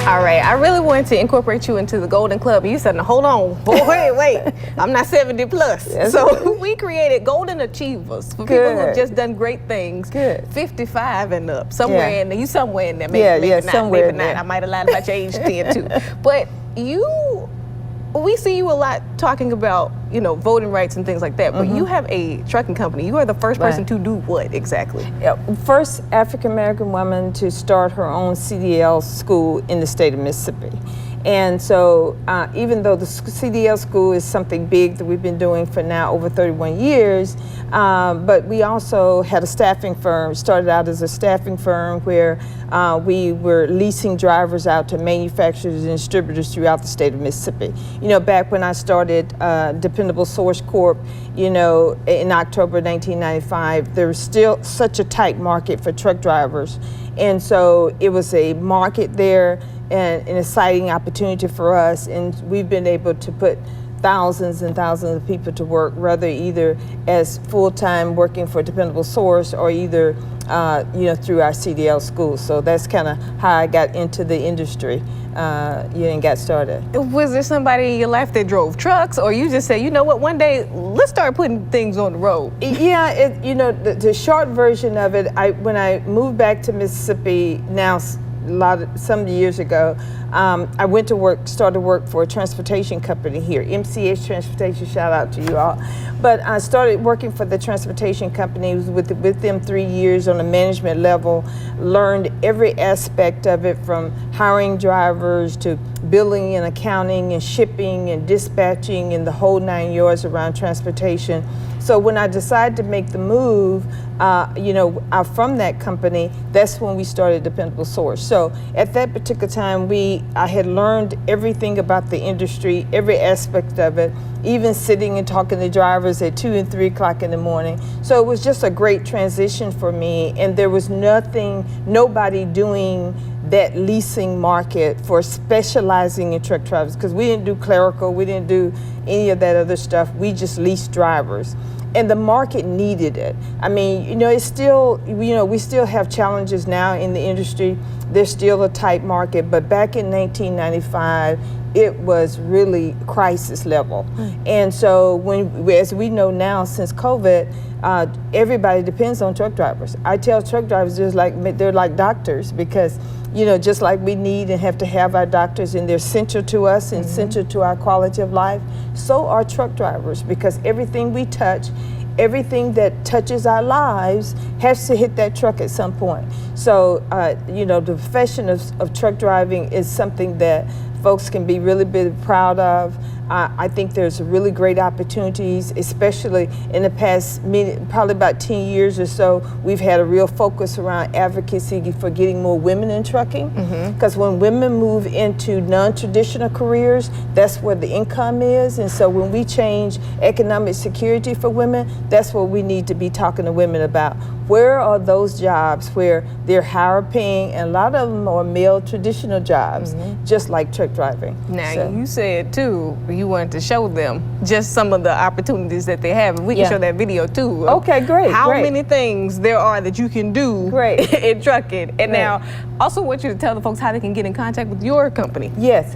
All right, I really wanted to incorporate you into the Golden Club. You said, no, hold on, wait, I'm not 70 plus. Yes. So we created Golden Achievers for people who have just done great things. Good. 55 and up, somewhere in there. You somewhere in there, maybe, maybe not, somewhere maybe in not. there. I might have lied about your age then too. But we see you a lot talking about, voting rights and things like that, but you have a trucking company. You are the first person to do what exactly? First African-American woman to start her own CDL school in the state of Mississippi. And so even though the CDL school is something big that we've been doing for now over 31 years, but we also had a staffing firm, started out as a staffing firm where we were leasing drivers out to manufacturers and distributors throughout the state of Mississippi. Back when I started Dependable Source Corp, in October 1995, there was still such a tight market for truck drivers. And so it was a market there and an exciting opportunity for us, and we've been able to put thousands and thousands of people to work, whether either as full-time working for Dependable Source or either through our CDL school. So that's kind of how I got into the industry and got started. Was there somebody in your life that drove trucks, or you just said, you know what, one day let's start putting things on the road? Yeah, the short version of it, when I moved back to Mississippi now, some years ago, I went to started work for a transportation company here, MCH Transportation, shout out to you all. But I started working for the transportation company, was with them 3 years on a management level, learned every aspect of it from hiring drivers to billing and accounting and shipping and dispatching and the whole 9 yards around transportation. So when I decided to make the move, from that company, that's when we started Dependable Source. So at that particular time, I had learned everything about the industry, every aspect of it, even sitting and talking to drivers at 2 and 3 o'clock in the morning. So it was just a great transition for me, and there was nobody doing that leasing market for specializing in truck drivers, because we didn't do clerical, we didn't do any of that other stuff. We just leased drivers. And the market needed it. I mean, it's still, we still have challenges now in the industry. There's still a tight market, but back in 1995, it was really crisis level. And so as we know now, since COVID, everybody depends on truck drivers. I tell truck drivers they're like doctors, because just like we need and have to have our doctors, and they're central to us and central to our quality of life, so are truck drivers, because everything we touch, everything that touches our lives has to hit that truck at some point. So, the profession of truck driving is something that folks can be really proud of. I think there's really great opportunities, especially in the past, probably about 10 years or so, we've had a real focus around advocacy for getting more women in trucking. Because when women move into non-traditional careers, that's where the income is. And so when we change economic security for women, that's what we need to be talking to women about. Where are those jobs where they're higher paying, and a lot of them are male traditional jobs, just like truck driving. Now, you said too, you wanted to show them just some of the opportunities that they have, and we can show that video too. Okay, great. How many things there are that you can do in trucking. And now, also want you to tell the folks how they can get in contact with your company. Yes.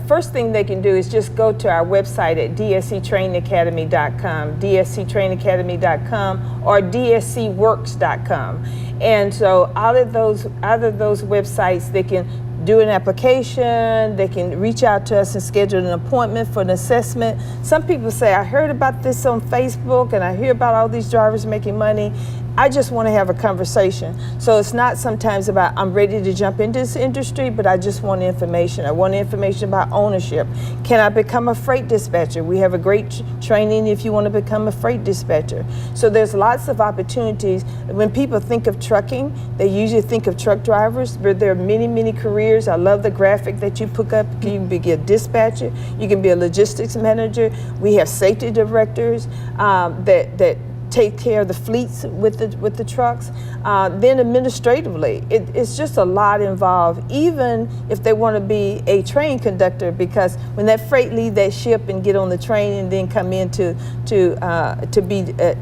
First thing they can do is just go to our website at dsctrainingacademy.com, dsctrainingacademy.com, or dscworks.com. And so out of those websites, they can do an application, they can reach out to us and schedule an appointment for an assessment. Some people say, I heard about this on Facebook and I hear about all these drivers making money. I just want to have a conversation. So it's not sometimes about I'm ready to jump into this industry, but I just want information. I want information about ownership. Can I become a freight dispatcher? We have a great training if you want to become a freight dispatcher. So there's lots of opportunities. When people think of trucking, they usually think of truck drivers, but there are many, many careers. I love the graphic that you put up. You can be a dispatcher. You can be a logistics manager. We have safety directors that take care of the fleets with the trucks. Then administratively, it's just a lot involved, even if they want to be a train conductor, because when that freight leave that ship and get on the train and then come into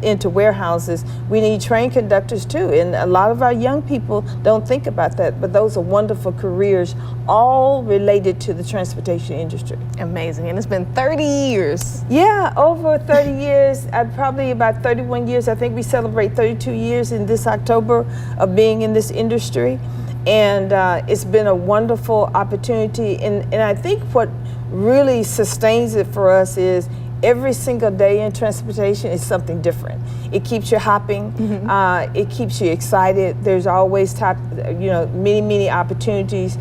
into warehouses, we need train conductors too. And a lot of our young people don't think about that, but those are wonderful careers, all related to the transportation industry. Amazing. And it's been 30 years. Yeah, over 30 years, probably about 31 years. I think we celebrate 32 years in this October of being in this industry. And it's been a wonderful opportunity. And I think what really sustains it for us is every single day in transportation is something different. It keeps you hopping. It keeps you excited. There's always many opportunities.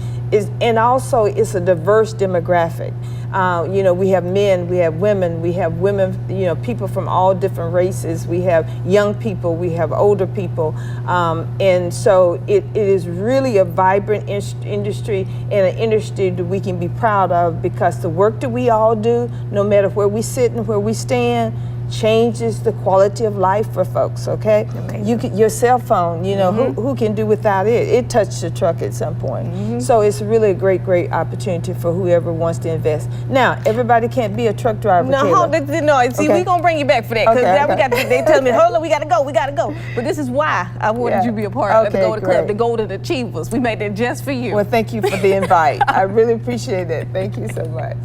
And also it's a diverse demographic. We have men, we have women, people from all different races. We have young people, we have older people. And so it is really a vibrant industry, and an industry that we can be proud of, because the work that we all do, no matter where we sit and where we stand, changes the quality of life for folks, okay? Your cell phone, who can do without it? It touched the truck at some point. So it's really a great opportunity for whoever wants to invest. Now, everybody can't be a truck driver. See, we're going to bring you back for that, because they tell me, hold on, we got to go. But this is why I wanted you to be a part of the Golden Club, the Golden Achievers. We made that just for you. Well, thank you for the invite. I really appreciate it. Thank you so much.